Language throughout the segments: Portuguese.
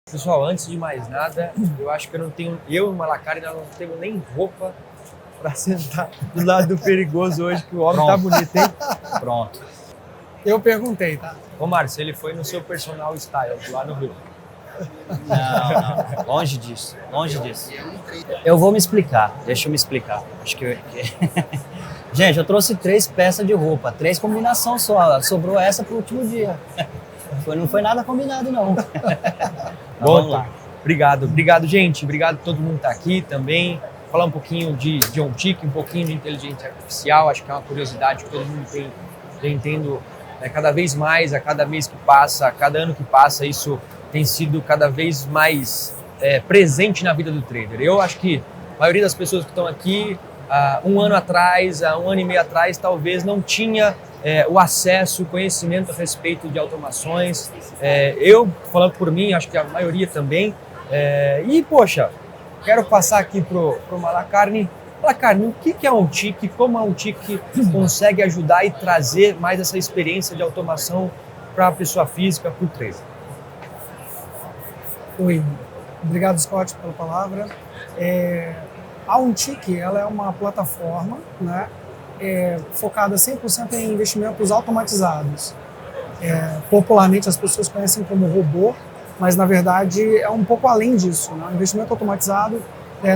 Pessoal, antes de mais nada, eu acho que eu e o Malacara ainda não temos nem roupa para sentar do lado do perigoso hoje, que o homem tá bonito, hein? Pronto. Eu perguntei, tá? Ô, Márcio, ele foi no seu personal style lá no Rio. Não. Longe disso. Eu vou me explicar. Deixa eu me explicar. Gente, eu trouxe 3 peças de roupa, 3 combinações só. Sobrou essa pro último dia. Não foi nada combinado, não. Bom, Vamos lá. Obrigado, gente. Obrigado a todo mundo que tá aqui também. Falar um pouquinho de OnTic, um pouquinho de inteligência artificial. Acho que é uma curiosidade que todo mundo tem tendo cada vez mais, a cada mês que passa, a cada ano que passa, isso tem sido cada vez mais presente na vida do trader. Eu acho que a maioria das pessoas que estão aqui, um ano atrás, há um ano e meio atrás, talvez não tinha o acesso, o conhecimento a respeito de automações. Eu, falando por mim, acho que a maioria também. E, poxa, quero passar aqui pro Malacarne. Malacarne, o que é a OnTic? Como a OnTic consegue ajudar e trazer mais essa experiência de automação para a pessoa física, para o trader? Oi, obrigado, Scott, pela palavra. A OnTic, ela é uma plataforma, né, focada 100% em investimentos automatizados. Popularmente as pessoas conhecem como robô, mas na verdade é um pouco além disso, né? O investimento automatizado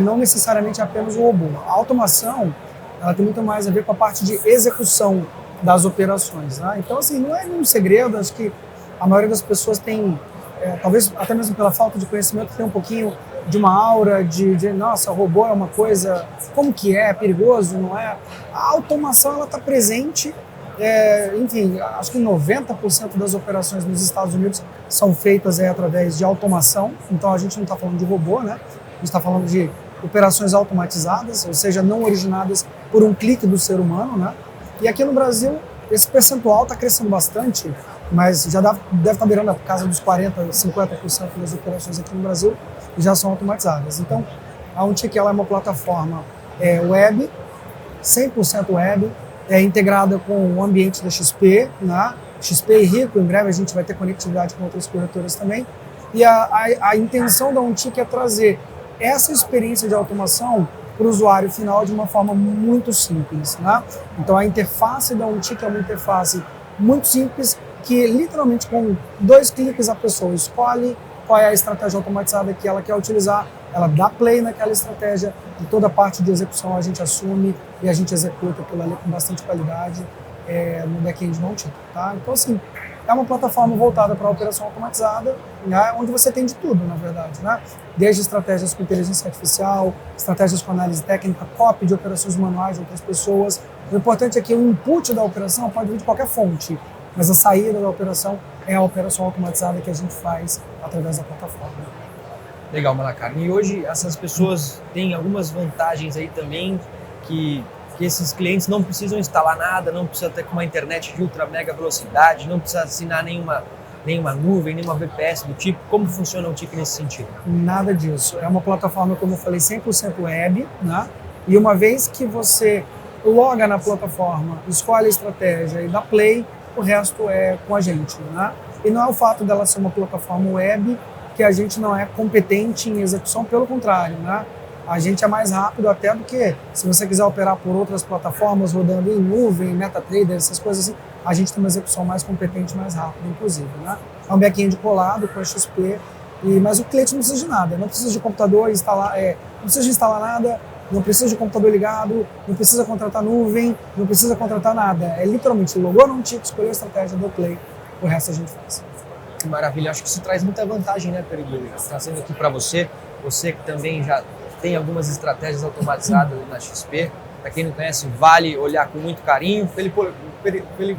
não necessariamente apenas o robô. A automação, ela tem muito mais a ver com a parte de execução das operações, né? Então, assim, não é nenhum segredo, acho que a maioria das pessoas tem, talvez até mesmo pela falta de conhecimento, tem um pouquinho de uma aura de nossa, robô é uma coisa, como que é perigoso, não é? A automação, ela está presente, enfim, acho que 90% das operações nos Estados Unidos são feitas através de automação, então a gente não está falando de robô, né? A gente está falando de operações automatizadas, ou seja, não originadas por um clique do ser humano, né? E aqui no Brasil, esse percentual está crescendo bastante, mas já deve estar beirando a casa dos 40%, 50% das operações aqui no Brasil já são automatizadas. Então, a OnTic ela é uma plataforma web, 100% web, integrada com o ambiente da XP, né? XP e Rico, em breve a gente vai ter conectividade com outras corretoras também. E a intenção da OnTic é trazer essa experiência de automação para o usuário final de uma forma muito simples, né? Então a interface da OnTic é uma interface muito simples que literalmente com 2 cliques a pessoa escolhe qual é a estratégia automatizada que ela quer utilizar, ela dá play naquela estratégia e toda a parte de execução a gente assume e a gente executa aquilo ali com bastante qualidade no back-end da OnTic, tá? Então assim, é uma plataforma voltada para a operação automatizada, né, onde você tem de tudo, na verdade, né? Desde estratégias com inteligência artificial, estratégias com análise técnica, copy de operações manuais de outras pessoas. O importante é que o input da operação pode vir de qualquer fonte, mas a saída da operação é a operação automatizada que a gente faz através da plataforma. Legal, Malacarne. E hoje essas pessoas têm algumas vantagens aí também que esses clientes não precisam instalar nada, não precisa ter uma internet de ultra mega velocidade, não precisa assinar nenhuma nuvem, nenhuma VPS do tipo. Como funciona o OnTic nesse sentido? Nada disso. É uma plataforma, como eu falei, 100% web, né? E uma vez que você loga na plataforma, escolhe a estratégia e dá play, o resto é com a gente, né? E não é o fato dela ser uma plataforma web que a gente não é competente em execução, pelo contrário, né? A gente é mais rápido até do que se você quiser operar por outras plataformas, rodando em nuvem, MetaTrader, essas coisas assim, a gente tem uma execução mais competente, mais rápida, inclusive, né? É um back-end colado com a XP, mas o cliente não precisa de nada, não precisa de computador instalar, não precisa de instalar nada, não precisa de computador ligado, não precisa contratar nuvem, não precisa contratar nada. É literalmente logou no OnTic, escolheu a estratégia, deu play, o resto a gente faz. Que maravilha, acho que isso traz muita vantagem, né, Perigo? Trazendo aqui para você que também já tem algumas estratégias automatizadas na XP. Para quem não conhece, vale olhar com muito carinho. Ele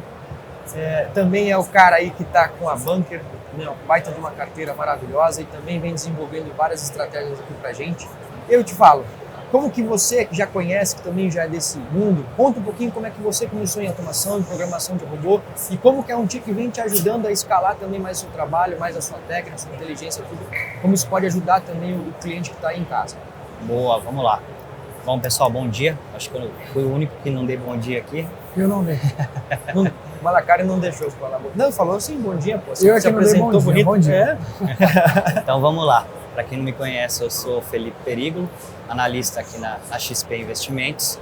também é o cara aí que está com a Bunker, né, um baita de uma carteira maravilhosa e também vem desenvolvendo várias estratégias aqui para gente. Eu te falo, como que você, que já conhece, que também já é desse mundo, conta um pouquinho como é que você começou em automação, em programação de robô e como que a OnTic vem te ajudando a escalar também mais o seu trabalho, mais a sua técnica, a sua inteligência, tudo. Como isso pode ajudar também o cliente que está aí em casa. Boa, vamos lá. Bom, pessoal, bom dia. Acho que eu fui o único que não dei bom dia aqui. Eu não dei. O Malacari não deixou eu falar. Não, falou sim, bom dia, pô. Você Eu se aqui não dei bom apresentou dia, bonito. bom dia. Então vamos lá. Para quem não me conhece, eu sou Felipe Perigo, analista aqui na XP Investimentos.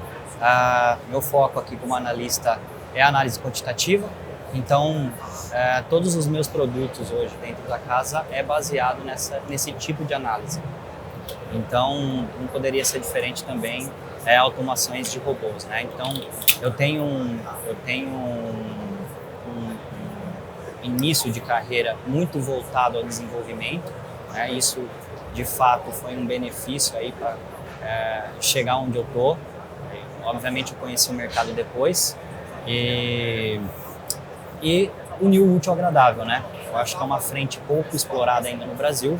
Meu foco aqui como analista é a análise quantitativa. Então, todos os meus produtos hoje dentro da casa é baseado nesse tipo de análise. Então, não poderia ser diferente também automações de robôs, né? Então, eu tenho um início de carreira muito voltado ao desenvolvimento, né? Isso, de fato, foi um benefício aí para chegar onde eu tô. Obviamente, eu conheci o mercado depois e unir o útil ao agradável, né? Eu acho que é uma frente pouco explorada ainda no Brasil.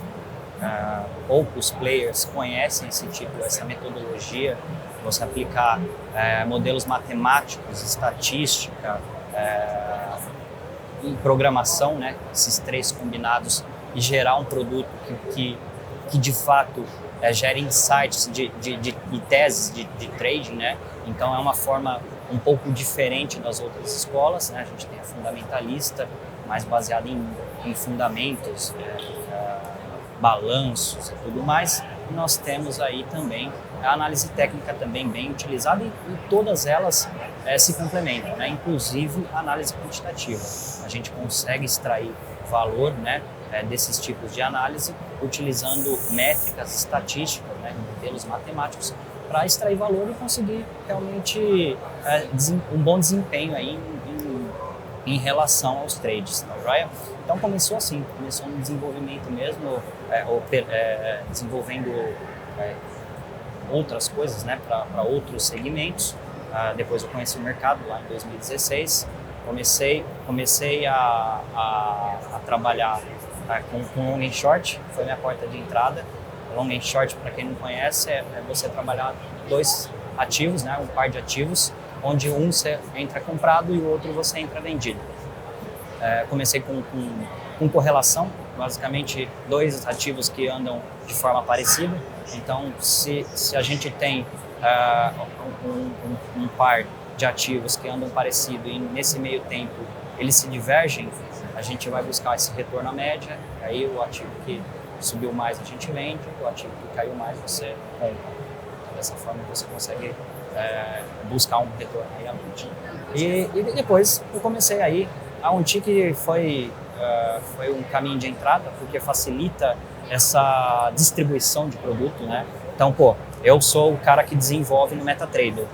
Poucos players conhecem essa metodologia, você aplicar modelos matemáticos, estatística e programação, né? Esses três combinados e gerar um produto que de fato gera insights e teses de trading, né? Então é uma forma um pouco diferente das outras escolas, né? A gente tem a fundamentalista, mais baseada em fundamentos, balanços e tudo mais. E nós temos aí também a análise técnica também bem utilizada e todas elas se complementam, né? Inclusive a análise quantitativa. A gente consegue extrair valor, né, desses tipos de análise utilizando métricas estatísticas, né, modelos matemáticos para extrair valor e conseguir realmente um bom desempenho aí em relação aos trades, tá joia? Então começou assim, começou no desenvolvimento mesmo, desenvolvendo outras coisas, né, para outros segmentos. Depois eu conheci o mercado lá em 2016, comecei a trabalhar com long and short, foi minha porta de entrada. Long and short, para quem não conhece, é você trabalhar dois ativos, né, um par de ativos, onde um você entra comprado e o outro você entra vendido. Comecei com correlação, basicamente dois ativos que andam de forma parecida. Então, se a gente tem um par de ativos que andam parecido e nesse meio tempo eles se divergem, a gente vai buscar esse retorno à média. Aí o ativo que subiu mais a gente vende, o ativo que caiu mais você compra. Então, dessa forma você consegue buscar um retorno aí à média. E depois eu comecei aí, a OnTick foi um caminho de entrada, porque facilita essa distribuição de produto, né? Então, eu sou o cara que desenvolve no MetaTrader.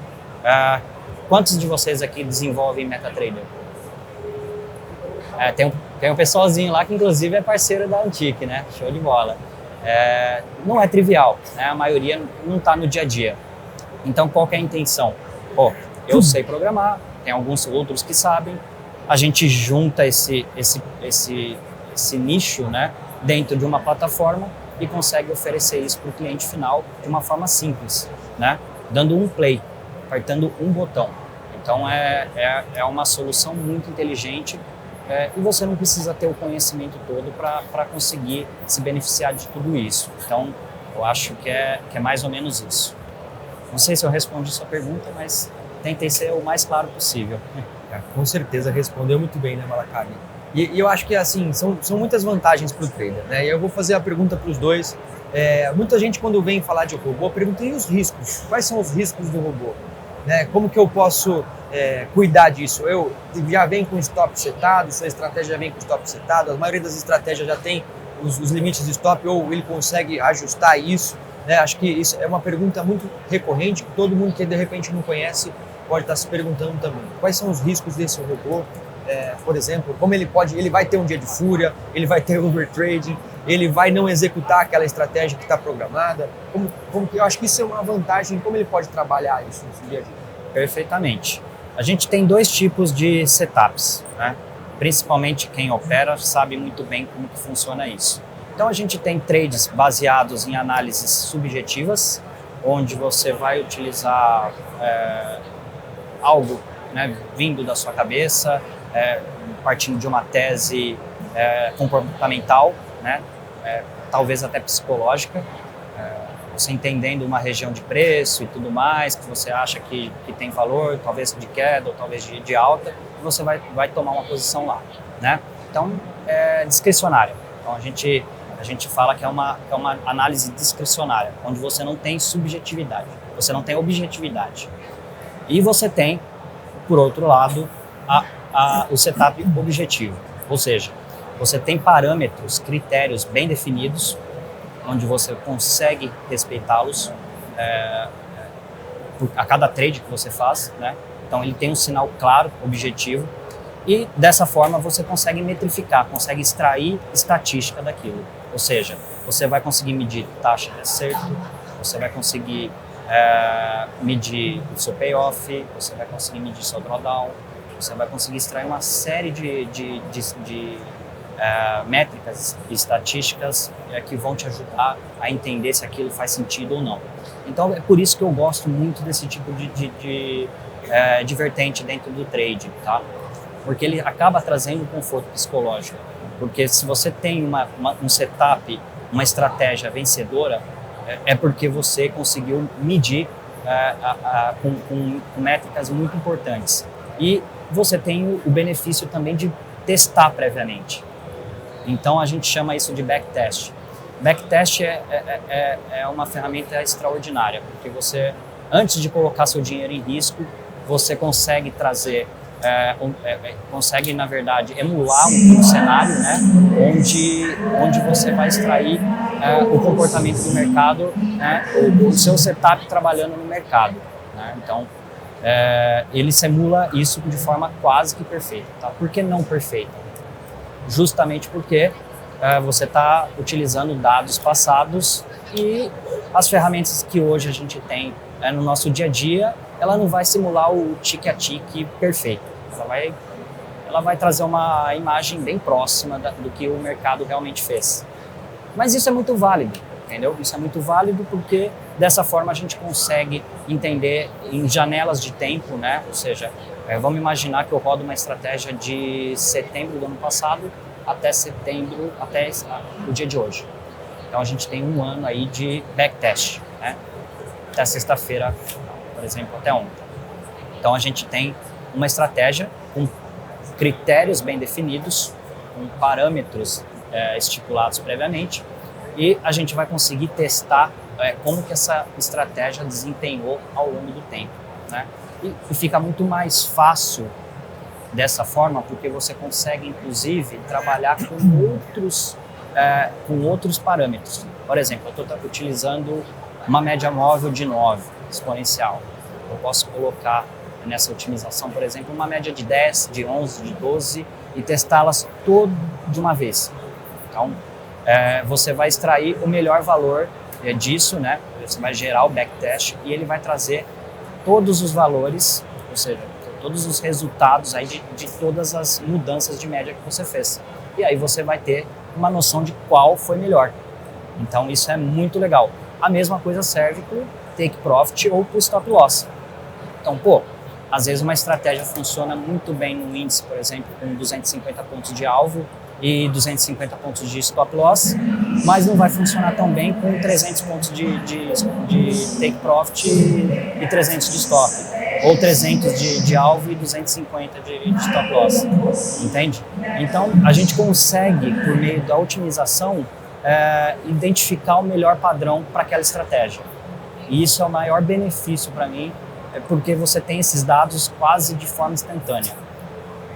Quantos de vocês aqui desenvolvem MetaTrader? Tem um pessoalzinho lá que inclusive é parceiro da OnTick, né? Show de bola. Não é trivial, né? A maioria não está no dia a dia. Então, qual que é a intenção? Eu sei programar, tem alguns outros que sabem, a gente junta esse nicho, né, dentro de uma plataforma e consegue oferecer isso para o cliente final de uma forma simples, né, dando um play, apertando um botão. Então é uma solução muito inteligente e você não precisa ter o conhecimento todo para conseguir se beneficiar de tudo isso. Então eu acho que é mais ou menos isso. Não sei se eu respondi sua pergunta, mas tentei ser o mais claro possível. Com certeza respondeu muito bem, né, Malacari? E eu acho que assim, são muitas vantagens para o trader, né? E eu vou fazer a pergunta para os dois. Muita gente, quando vem falar de robô, pergunta: e os riscos? Quais são os riscos do robô? Né? Como que eu posso cuidar disso? Eu já venho com stop setado, sua estratégia já vem com stop setado, a maioria das estratégias já tem os limites de stop, ou ele consegue ajustar isso, né? Acho que isso é uma pergunta muito recorrente, que todo mundo que de repente não conhece pode estar se perguntando também. Quais são os riscos desse robô? Por exemplo, como ele vai ter um dia de fúria, ele vai ter overtrading, ele vai não executar aquela estratégia que está programada. Como que eu acho que isso é uma vantagem, como ele pode trabalhar isso no dia a dia? Perfeitamente. A gente tem dois tipos de setups, né? Principalmente quem opera sabe muito bem como que funciona isso. Então a gente tem trades baseados em análises subjetivas, onde você vai utilizar algo, né, vindo da sua cabeça, partindo de uma tese comportamental, né, talvez até psicológica, você entendendo uma região de preço e tudo mais, que você acha que tem valor, talvez de queda ou talvez de alta, você vai tomar uma posição lá, né? Então, é discricionária. Então, a gente fala que é uma análise discricionária, onde você não tem subjetividade, você não tem objetividade. E você tem, por outro lado, o setup objetivo, ou seja, você tem parâmetros, critérios bem definidos, onde você consegue respeitá-los a cada trade que você faz, né? Então ele tem um sinal claro, objetivo, e dessa forma você consegue metrificar, consegue extrair estatística daquilo. Ou seja, você vai conseguir medir taxa de acerto, você vai conseguir medir o seu payoff, você vai conseguir medir seu drawdown, você vai conseguir extrair uma série de métricas e estatísticas que vão te ajudar a entender se aquilo faz sentido ou não. Então é por isso que eu gosto muito desse tipo de vertente dentro do trade, tá? Porque ele acaba trazendo um conforto psicológico. Porque se você tem um setup, uma estratégia vencedora, é porque você conseguiu medir com métricas muito importantes. E você tem o benefício também de testar previamente. Então a gente chama isso de backtest. Backtest é uma ferramenta extraordinária, porque você, antes de colocar seu dinheiro em risco, você consegue trazer, consegue, na verdade, emular um cenário, né, onde você vai extrair o comportamento do mercado, né, o seu setup trabalhando no mercado, né? Então, ele simula isso de forma quase que perfeita. Tá? Por que não perfeita? Justamente porque você está utilizando dados passados e as ferramentas que hoje a gente tem no nosso dia a dia, ela não vai simular o tique-a-tique perfeito. Ela vai trazer uma imagem bem próxima do que o mercado realmente fez. Mas isso é muito válido, entendeu? Isso é muito válido porque dessa forma a gente consegue entender em janelas de tempo, né? Ou seja, vamos imaginar que eu rodo uma estratégia de setembro do ano passado até setembro, até o dia de hoje. Então a gente tem um ano aí de backtest, né? Até sexta-feira, por exemplo, até ontem. Então a gente tem uma estratégia com critérios bem definidos, com parâmetros estipulados previamente, e a gente vai conseguir testar como que essa estratégia desempenhou ao longo do tempo, né? E fica muito mais fácil dessa forma, porque você consegue, inclusive, trabalhar com outros parâmetros. Por exemplo, eu estou utilizando uma média móvel de 9, exponencial. Eu posso colocar nessa otimização, por exemplo, uma média de 10, de 11, de 12 e testá-las todas de uma vez. Então, você vai extrair o melhor valor disso, né? Você vai gerar o backtest e ele vai trazer todos os valores, ou seja, todos os resultados aí de todas as mudanças de média que você fez. E aí você vai ter uma noção de qual foi melhor. Então isso é muito legal. A mesma coisa serve para o take profit ou para o stop loss. Então, às vezes uma estratégia funciona muito bem no índice, por exemplo, com 250 pontos de alvo e 250 pontos de stop loss, mas não vai funcionar tão bem com 300 pontos de take profit e 300 de stop, ou 300 de alvo e 250 de stop loss, entende? Então, a gente consegue, por meio da otimização, identificar o melhor padrão para aquela estratégia. E isso é o maior benefício para mim, porque você tem esses dados quase de forma instantânea.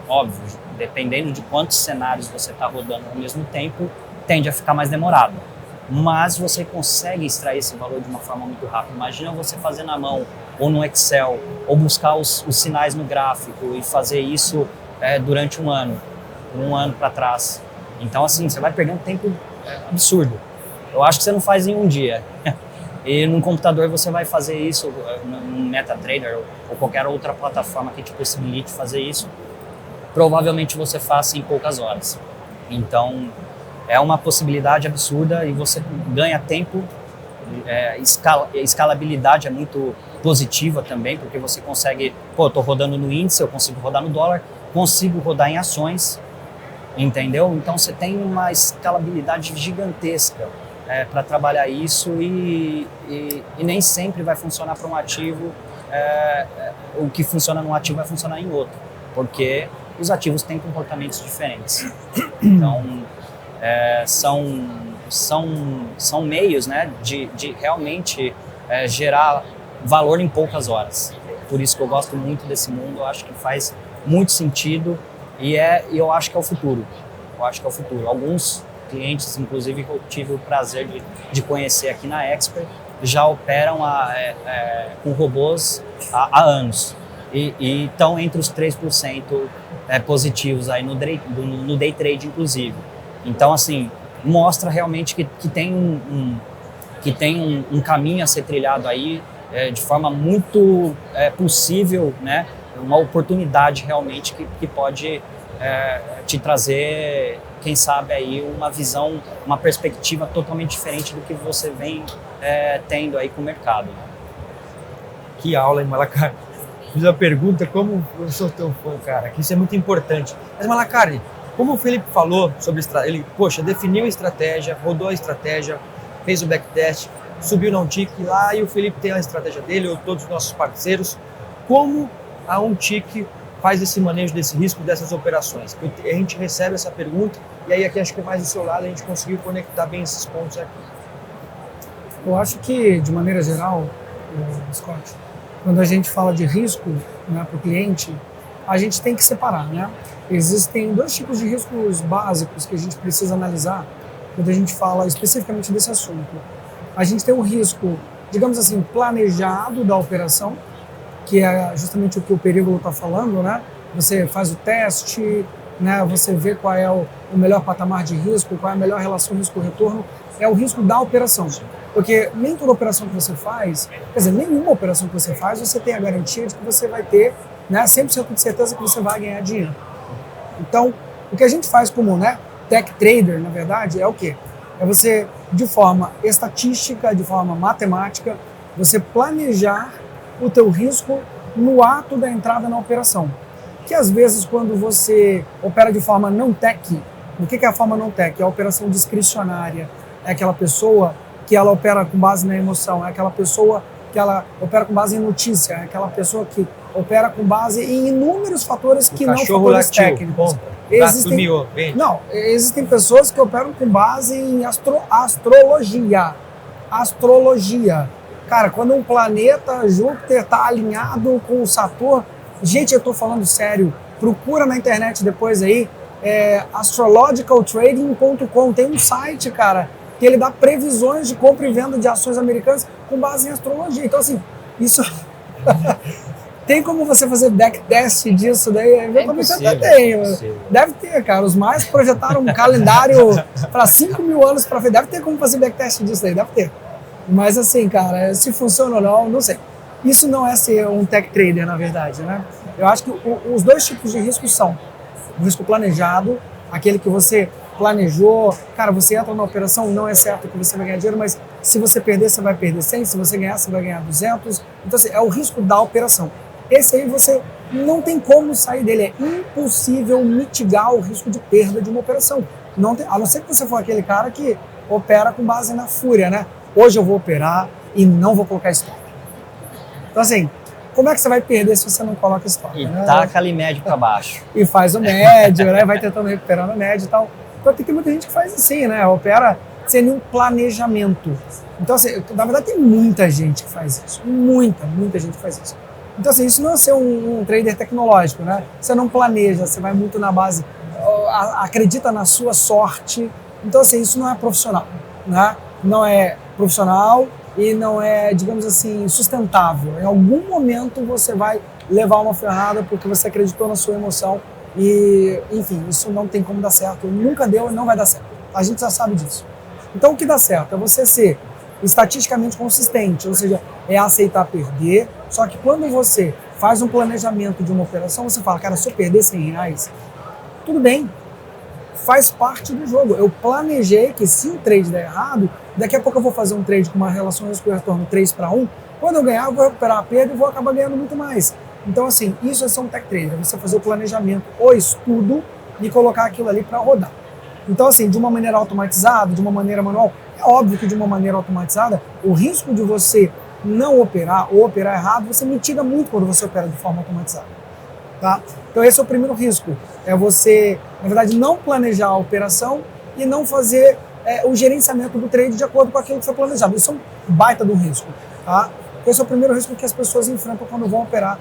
Óbvio, dependendo de quantos cenários você está rodando ao mesmo tempo, tende a ficar mais demorado. Mas você consegue extrair esse valor de uma forma muito rápida. Imagina você fazer na mão, ou no Excel, ou buscar os sinais no gráfico e fazer isso durante um ano para trás. Então, assim, você vai perdendo tempo absurdo. Eu acho que você não faz em um dia. E no computador você vai fazer isso, no MetaTrader ou qualquer outra plataforma que te possibilite fazer isso, provavelmente você faça em poucas horas. Então, é uma possibilidade absurda e você ganha tempo, escalabilidade é muito positiva também, porque você consegue, eu estou rodando no índice, eu consigo rodar no dólar, consigo rodar em ações, entendeu? Então você tem uma escalabilidade gigantesca para trabalhar isso e nem sempre vai funcionar para um ativo, o que funciona num ativo vai funcionar em outro. porque os ativos têm comportamentos diferentes. Então, são meios, né, de realmente gerar valor em poucas horas. Por isso que eu gosto muito desse mundo, eu acho que faz muito sentido e eu acho que é o futuro. Eu acho que é o futuro. Alguns clientes, inclusive, que eu tive o prazer de conhecer aqui na Expert, já operam com robôs há anos e estão entre os 3% positivos aí no day trade, inclusive. Então, assim, mostra realmente que tem um caminho a ser trilhado aí de forma muito possível, né? Uma oportunidade realmente que pode te trazer, quem sabe, aí uma visão, uma perspectiva totalmente diferente do que você vem tendo aí com o mercado. Que aula, hein, Malacarne? Fiz a pergunta, como eu sou teu fã, cara, que isso é muito importante. Mas, Malacarne, como o Felipe falou sobre ele, definiu a estratégia, rodou a estratégia, fez o backtest, subiu na OnTick lá e o Felipe tem a estratégia dele, ou todos os nossos parceiros. Como a OnTick faz esse manejo desse risco, dessas operações? A gente recebe essa pergunta e aí aqui acho que mais do seu lado a gente conseguiu conectar bem esses pontos aqui. Eu acho que, de maneira geral, Scott, quando a gente fala de risco, né, para o cliente, a gente tem que separar, né? Existem dois tipos de riscos básicos que a gente precisa analisar quando a gente fala especificamente desse assunto. A gente tem o risco, digamos assim, planejado da operação, que é justamente o que o Perígolo está falando, né? Você faz o teste, né? Você vê qual é o melhor patamar de risco, qual é a melhor relação risco-retorno, é o risco da operação. Porque nem toda operação que você faz, quer dizer, nenhuma operação que você faz, você tem a garantia de que você vai ter, né, 100% de certeza que você vai ganhar dinheiro. Então, o que a gente faz como, né, tech trader, na verdade, é o quê? É você, de forma estatística, de forma matemática, você planejar o teu risco no ato da entrada na operação. Que às vezes, quando você opera de forma não tech, o que é a forma não tech? É a operação discricionária, é aquela pessoa que ela opera com base na emoção, é aquela pessoa que ela opera com base em notícia, é aquela pessoa que opera com base em inúmeros fatores que não fatores técnicos. Existem pessoas que operam com base em astrologia. Cara, quando um planeta, Júpiter, está alinhado com o Saturno, gente, eu estou falando sério, procura na internet depois aí, astrologicaltrading.com, tem um site, cara, que ele dá previsões de compra e venda de ações americanas com base em astrologia. Então, assim, isso... Tem como você fazer backtest disso daí? Eventualmente até tem. Deve ter, cara. Os mais projetaram um calendário para 5 mil anos para frente. Deve ter como fazer backtest disso daí, deve ter. Mas assim, cara, se funciona ou não sei. Isso não é ser um tech trader, na verdade, né? Eu acho que os dois tipos de risco são o risco planejado, aquele que você planejou, cara, você entra na operação, não é certo que você vai ganhar dinheiro, mas se você perder, você vai perder 100, se você ganhar, você vai ganhar 200. Então, assim, é o risco da operação. Esse aí você não tem como sair dele, é impossível mitigar o risco de perda de uma operação. Não tem, a não ser que você for aquele cara que opera com base na fúria, né? Hoje eu vou operar e não vou colocar stop. Então, assim, como é que você vai perder se você não coloca stop? E né? taca ali médio para baixo. E faz o médio, né? Vai tentando recuperar no médio e tal. Então tem muita gente que faz assim, né? Opera sem nenhum planejamento. Então, assim, na verdade tem muita gente que faz isso. Muita gente que faz isso. Então, assim, isso não é ser um trader tecnológico, né? Você não planeja, você vai muito na base, acredita na sua sorte. Então, assim, isso não é profissional, né? Não é profissional e não é, digamos assim, sustentável. Em algum momento você vai levar uma ferrada porque você acreditou na sua emoção e, enfim, isso não tem como dar certo. Nunca deu e não vai dar certo. A gente já sabe disso. Então, o que dá certo é você ser estatisticamente consistente, ou seja, é aceitar perder, só que quando você faz um planejamento de uma operação, você fala, cara, se eu perder R$100, tudo bem, faz parte do jogo. Eu planejei que se o trade der errado, daqui a pouco eu vou fazer um trade com uma relação risco-retorno 3-1, quando eu ganhar eu vou recuperar a perda e vou acabar ganhando muito mais. Então, assim, isso é ser um tech trader, você fazer o planejamento, o estudo e colocar aquilo ali para rodar. Então, assim, de uma maneira automatizada, de uma maneira manual, é óbvio que de uma maneira automatizada, o risco de você não operar ou operar errado, você mitiga muito quando você opera de forma automatizada. Tá? Então esse é o primeiro risco, é você, na verdade, não planejar a operação e não fazer o gerenciamento do trade de acordo com aquilo que foi planejado. Isso é um baita de um risco. Tá? Esse é o primeiro risco que as pessoas enfrentam quando vão operar,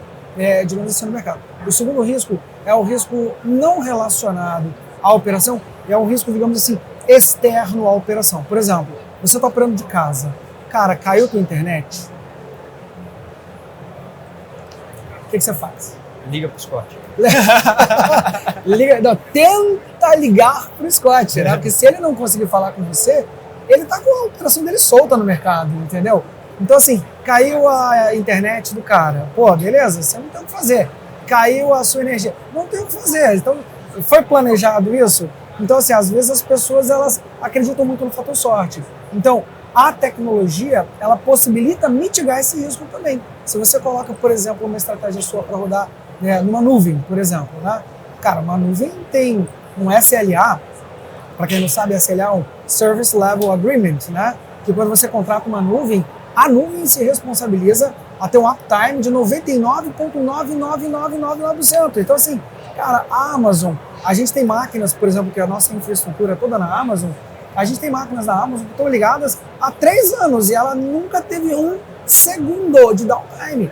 digamos assim, no mercado. O segundo risco é o risco não relacionado à operação, é um risco, digamos assim, externo à operação. Por exemplo, você está operando de casa, cara, caiu tua internet, o que você faz? Liga pro Scott. Tenta ligar pro Scott, né? Porque se ele não conseguir falar com você, ele tá com a operação dele solta no mercado, entendeu? Então, assim, caiu a internet do cara. Pô, beleza, você não tem o que fazer. Caiu a sua energia. Não tem o que fazer. Então, foi planejado isso? Então, assim, às vezes as pessoas, elas acreditam muito no fator sorte. Então, a tecnologia, ela possibilita mitigar esse risco também. Se você coloca, por exemplo, uma estratégia sua para rodar numa nuvem, por exemplo, né? Cara, uma nuvem tem um SLA, para quem não sabe, SLA é um Service Level Agreement, né? Que quando você contrata uma nuvem, a nuvem se responsabiliza a ter um uptime de 99,99999%. Então, assim, cara, a Amazon, a gente tem máquinas, por exemplo, que a nossa infraestrutura é toda na Amazon, a gente tem máquinas na Amazon que estão ligadas há 3 anos e ela nunca teve um segundo de downtime.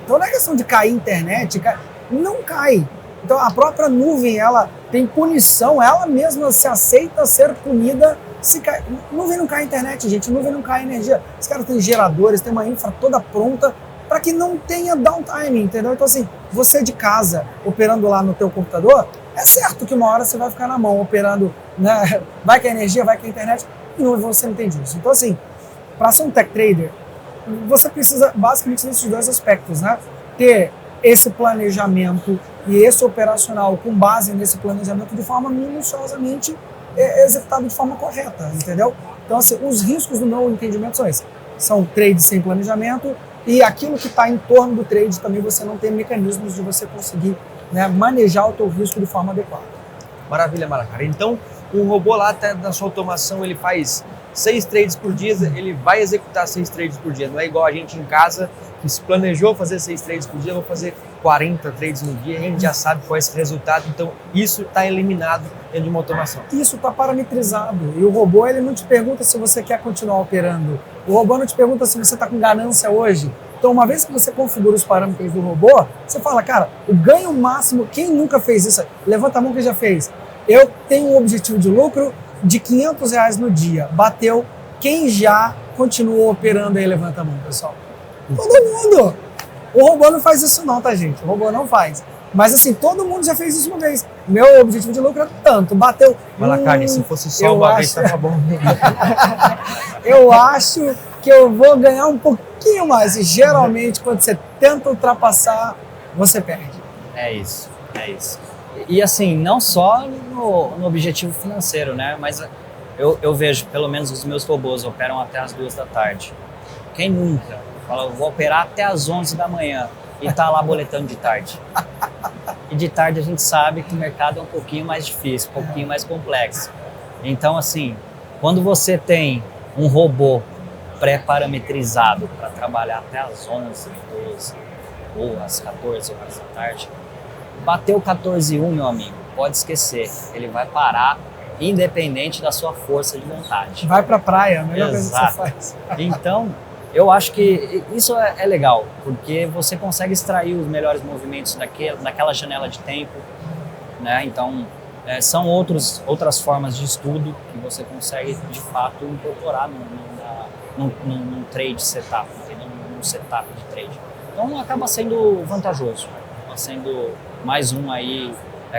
Então não é questão de cair internet, não cai. Então a própria nuvem, ela tem punição, ela mesma se aceita ser punida se cai. Nuvem não cai internet, gente, nuvem não cai energia. Os caras têm geradores, tem uma infra toda pronta para que não tenha downtime, entendeu? Então assim, você de casa, operando lá no teu computador, é certo que uma hora você vai ficar na mão operando, né? Vai que a energia, vai que a internet, e você não tem disso. Então assim, para ser um tech trader, você precisa basicamente desses 2 aspectos, né? Ter esse planejamento e esse operacional com base nesse planejamento de forma minuciosamente executado de forma correta, entendeu? Então, assim, os riscos do meu entendimento são esses. São trades sem planejamento e aquilo que está em torno do trade também você não tem mecanismos de você conseguir, né, manejar o teu risco de forma adequada. Maravilha, Malacara. Então, o robô lá, até na sua automação, ele faz 6 trades por dia, ele vai executar 6 trades por dia. Não é igual a gente em casa, que se planejou fazer 6 trades por dia, eu vou fazer 40 trades no dia, a gente já sabe qual é esse resultado, então isso está eliminado dentro de uma automação. Isso está parametrizado, e o robô ele não te pergunta se você quer continuar operando, o robô não te pergunta se você está com ganância hoje. Então, uma vez que você configura os parâmetros do robô, você fala, cara, o ganho máximo, quem nunca fez isso? Levanta a mão que já fez. Eu tenho um objetivo de lucro de R$500 no dia. Bateu. Quem já continuou operando aí, levanta a mão, pessoal. Todo mundo. O robô não faz isso não, tá, gente? O robô não faz. Mas assim, todo mundo já fez isso uma vez. Meu objetivo de lucro é tanto. Bateu. Malacara, se fosse só uma vez, tava bom. Eu acho que eu vou ganhar um pouquinho mais. E geralmente, quando você tenta ultrapassar, você perde. É isso, é isso. E assim, não só no objetivo financeiro, né? Mas eu vejo, pelo menos os meus robôs operam até as 2 da tarde. Quem nunca fala, vou operar até as 11 da manhã e tá lá boletando de tarde. E de tarde a gente sabe que o mercado é um pouquinho mais difícil, um pouquinho mais complexo. Então, assim, quando você tem um robô pré-parametrizado para trabalhar até as 11, 12 ou às 14 horas da tarde, bateu 14h01, meu amigo, pode esquecer, ele vai parar independente da sua força de vontade. Vai pra praia, a melhor coisa que você faz. Então, eu acho que isso é legal, porque você consegue extrair os melhores movimentos daquela janela de tempo, né? Então, são outras formas de estudo que você consegue, de fato, incorporar num trade setup, entendeu? Num setup de trade. Então, acaba sendo vantajoso, acaba sendo mais um aí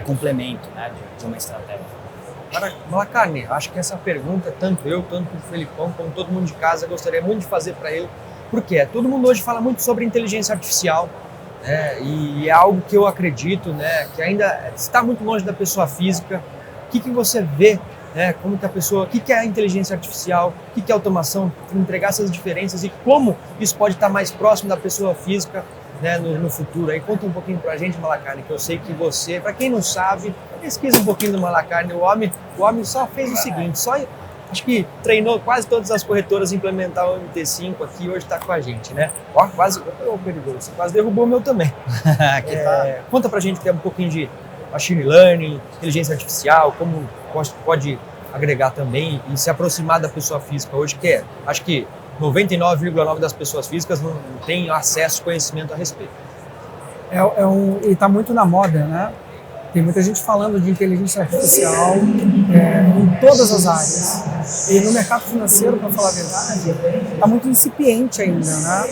complemento, né, de uma estratégia. Malacara, acho que essa pergunta, tanto eu, tanto o Felipão, como todo mundo de casa, gostaria muito de fazer para ele, porque todo mundo hoje fala muito sobre inteligência artificial, né, e é algo que eu acredito, né, que ainda está muito longe da pessoa física. O que você vê, né, como que a pessoa, o que é a inteligência artificial, o que é a automação, entregar essas diferenças e como isso pode estar mais próximo da pessoa física, né, no futuro. Aí conta um pouquinho pra gente, Malacara, que eu sei que você, pra quem não sabe, pesquisa um pouquinho do Malacara. O homem só fez o seguinte, só acho que treinou quase todas as corretoras a implementar o MT5 aqui, hoje está com a gente, né? Ó, quase, perigoso, você quase derrubou o meu também. Aqui tá. Conta pra gente que é um pouquinho de machine learning, inteligência artificial, como pode agregar também e se aproximar da pessoa física hoje, que acho que 99,9% das pessoas físicas não têm acesso, conhecimento a respeito. E está muito na moda, né? Tem muita gente falando de inteligência artificial em todas as áreas. E no mercado financeiro, para falar a verdade, está muito incipiente ainda, né?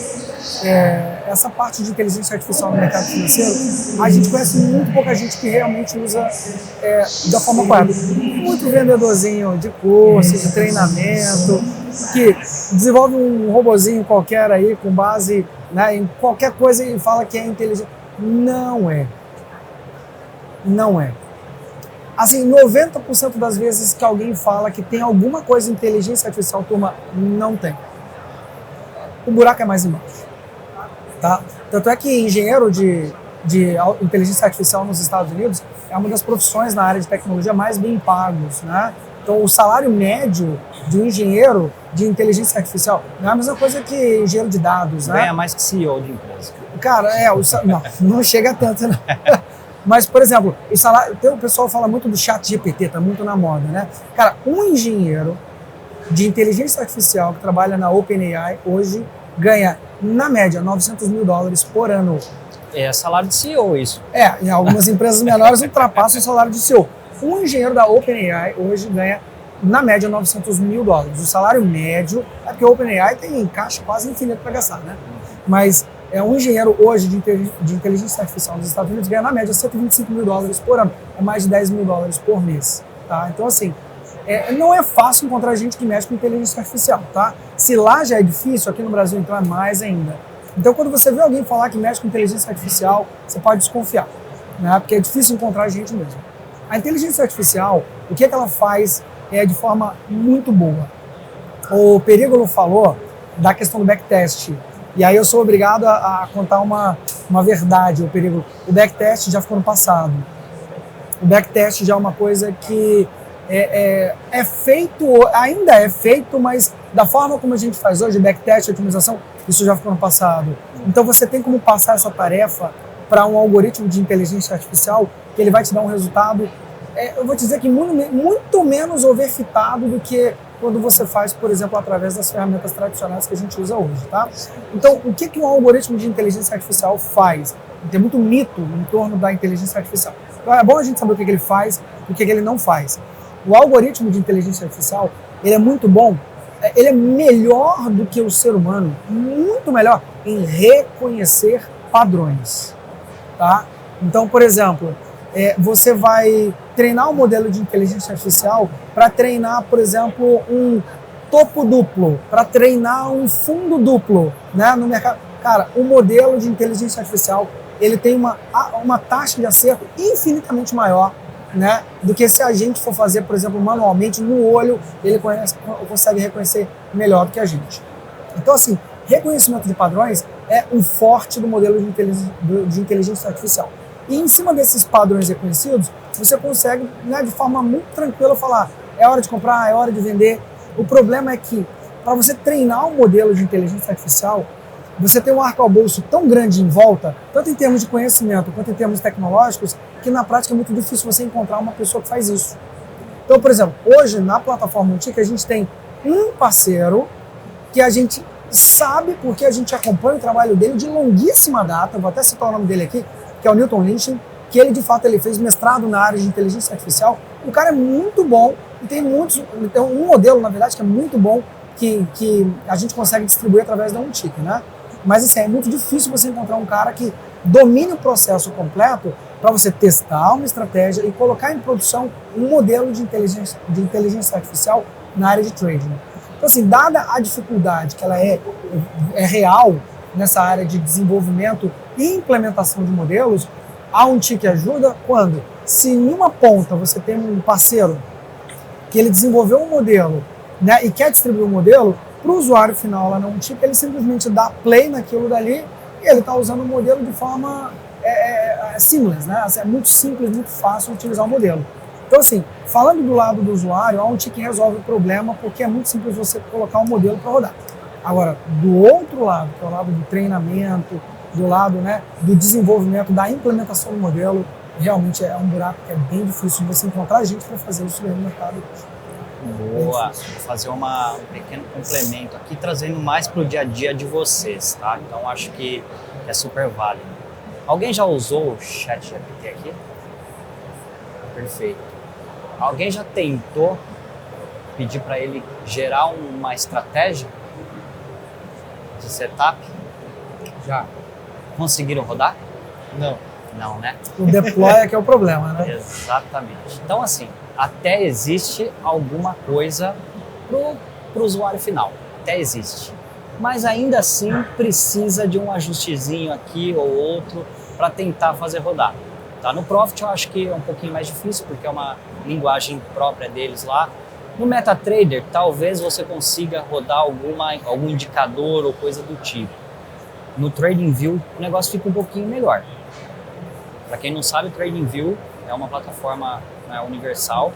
Essa parte de inteligência artificial no mercado financeiro, a gente conhece muito pouca gente que realmente usa da forma correta. Muito vendedorzinho de curso, de treinamento, que desenvolve um robozinho qualquer aí com base, né, em qualquer coisa e fala que é inteligente. Não é. Não é. Assim, 90% das vezes que alguém fala que tem alguma coisa de inteligência artificial, turma, não tem. O buraco é mais embaixo. Tá? Tanto é que engenheiro de inteligência artificial nos Estados Unidos é uma das profissões na área de tecnologia mais bem pagos, né? Então, o salário médio de um engenheiro de inteligência artificial não é a mesma coisa que engenheiro de dados, né? Ganha mais que CEO de empresa. Cara, não chega tanto, não. Mas, por exemplo, o pessoal fala muito do chat GPT, tá muito na moda, né? Cara, um engenheiro de inteligência artificial que trabalha na OpenAI hoje ganha, na média, $900 mil por ano. É salário de CEO isso. Em algumas empresas menores ultrapassa o salário de CEO. Um engenheiro da OpenAI hoje ganha, na média, $900 mil. O salário médio, é porque a OpenAI tem caixa quase infinito para gastar, né? Mas um engenheiro hoje de inteligência artificial nos Estados Unidos ganha, na média, $125 mil por ano. É mais de $10 mil por mês. Tá? Então, assim, não é fácil encontrar gente que mexe com inteligência artificial. Tá? Se lá já é difícil, aqui no Brasil, então, é mais ainda. Então, quando você vê alguém falar que mexe com inteligência artificial, você pode desconfiar, né? Porque é difícil encontrar gente mesmo. A inteligência artificial, o que ela faz de forma muito boa. O Perígolo falou da questão do backtest. E aí eu sou obrigado a contar uma verdade, o Perígolo. O backtest já ficou no passado. O backtest já é uma coisa que é feito, ainda é feito, mas da forma como a gente faz hoje, backtest, otimização, isso já ficou no passado. Então você tem como passar essa tarefa para um algoritmo de inteligência artificial que ele vai te dar um resultado, eu vou dizer que muito menos overfitado do que quando você faz, por exemplo, através das ferramentas tradicionais que a gente usa hoje, tá? Então, o que um algoritmo de inteligência artificial faz? Tem muito mito em torno da inteligência artificial. Então, é bom a gente saber o que ele faz e o que ele não faz. O algoritmo de inteligência artificial, ele é muito bom, ele é melhor do que o ser humano, muito melhor em reconhecer padrões, tá? Então, por exemplo, você vai treinar um modelo de inteligência artificial para treinar, por exemplo, um topo duplo, para treinar um fundo duplo, né, no mercado. Cara, o modelo de inteligência artificial, ele tem uma taxa de acerto infinitamente maior, né, do que se a gente for fazer, por exemplo, manualmente, no olho, ele consegue reconhecer melhor do que a gente. Então, assim, reconhecimento de padrões é um forte do modelo de inteligência artificial. E em cima desses padrões reconhecidos, você consegue, né, de forma muito tranquila falar, é hora de comprar, é hora de vender. O problema é que, para você treinar um modelo de inteligência artificial, você tem um arcabouço tão grande em volta, tanto em termos de conhecimento quanto em termos tecnológicos, que na prática é muito difícil você encontrar uma pessoa que faz isso. Então, por exemplo, hoje na plataforma Antica a gente tem um parceiro que a gente sabe, porque a gente acompanha o trabalho dele de longuíssima data, vou até citar o nome dele aqui, que é o Newton Lynch, que ele de fato ele fez mestrado na área de inteligência artificial. O cara é muito bom e tem um modelo, na verdade, que é muito bom, que a gente consegue distribuir através da Untic, né? Mas assim, é muito difícil você encontrar um cara que domine o processo completo para você testar uma estratégia e colocar em produção um modelo de inteligência artificial na área de trading. Então assim, dada a dificuldade que ela é real nessa área de desenvolvimento e implementação de modelos, a Untic ajuda quando, se em uma ponta você tem um parceiro que ele desenvolveu um modelo, né, e quer distribuir o modelo, para o usuário final lá na Untic, ele simplesmente dá play naquilo dali e ele está usando o modelo de forma seamless, né? É muito simples, muito fácil utilizar o modelo. Então, assim, falando do lado do usuário, a OnTick resolve o problema porque é muito simples você colocar um modelo para rodar. Agora, do outro lado, que é o lado do treinamento, do lado, né, do desenvolvimento, da implementação do modelo, realmente é um buraco que é bem difícil de você encontrar gente para fazer isso no mercado. Boa, vou fazer um pequeno complemento aqui, trazendo mais para o dia a dia de vocês, tá? Então acho que é super válido. Alguém já usou o ChatGPT aqui? Perfeito. Alguém já tentou pedir para ele gerar uma estratégia de setup? Já. Conseguiram rodar? Não. Não, né? O deploy é que é o problema, né? Exatamente. Então, assim, até existe alguma coisa pro usuário final. Até existe. Mas ainda assim precisa de um ajustezinho aqui ou outro para tentar fazer rodar. Tá? No Profit eu acho que é um pouquinho mais difícil, porque é uma linguagem própria deles lá. No MetaTrader, talvez você consiga rodar algum indicador ou coisa do tipo. No TradingView, o negócio fica um pouquinho melhor. Para quem não sabe, o TradingView é uma plataforma, né, universal.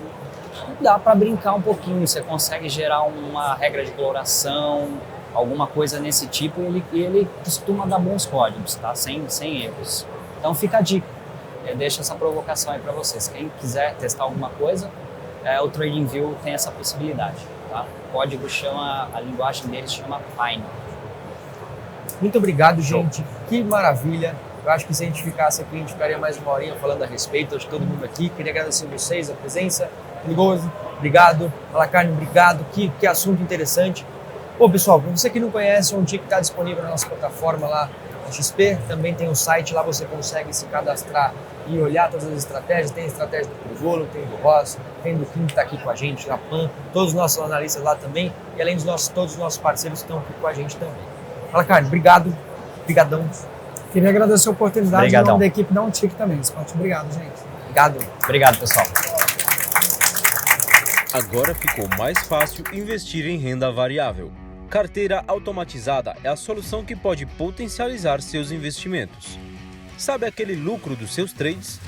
Dá para brincar um pouquinho, você consegue gerar uma regra de coloração, alguma coisa nesse tipo, e ele costuma dar bons códigos, tá? Sem erros. Então fica a dica. Eu deixo essa provocação aí para vocês. Quem quiser testar alguma coisa, o TradingView tem essa possibilidade. Tá? O código a linguagem deles chama Pine. Muito obrigado, gente. Que maravilha. Eu acho que se a gente ficasse aqui, a gente ficaria mais uma horinha falando a respeito de todo mundo aqui. Queria agradecer a vocês, a presença. Perigoso, obrigado. Alacarne, obrigado. Que assunto interessante. Pô, pessoal, para você que não conhece, o OnTick está disponível na nossa plataforma lá na XP. Também tem um site, lá você consegue se cadastrar e olhar todas as estratégias. Tem a estratégia do Curvolo, tem do Ross, tem do Kim que está aqui com a gente, da PAN. Todos os nossos analistas lá também. E além dos todos os nossos parceiros que estão aqui com a gente também. Alacarne, obrigado. Obrigadão. Queria agradecer a oportunidade Obrigadão. em nome da equipe da OnTick também, Scott. Obrigado, gente. Obrigado. Obrigado, pessoal. Agora ficou mais fácil investir em renda variável. Carteira automatizada é a solução que pode potencializar seus investimentos. Sabe aquele lucro dos seus trades?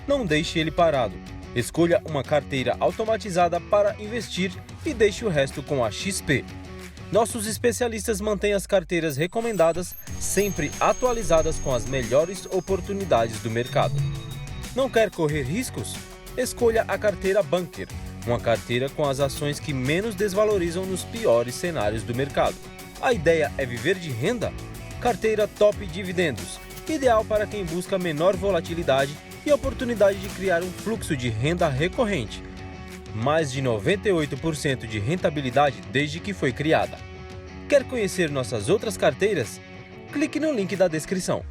Não deixe ele parado. Escolha uma carteira automatizada para investir e deixe o resto com a XP. Nossos especialistas mantêm as carteiras recomendadas sempre atualizadas com as melhores oportunidades do mercado. Não quer correr riscos? Escolha a carteira Bunker, uma carteira com as ações que menos desvalorizam nos piores cenários do mercado. A ideia é viver de renda? Carteira Top Dividendos, ideal para quem busca menor volatilidade e a oportunidade de criar um fluxo de renda recorrente. Mais de 98% de rentabilidade desde que foi criada. Quer conhecer nossas outras carteiras? Clique no link da descrição.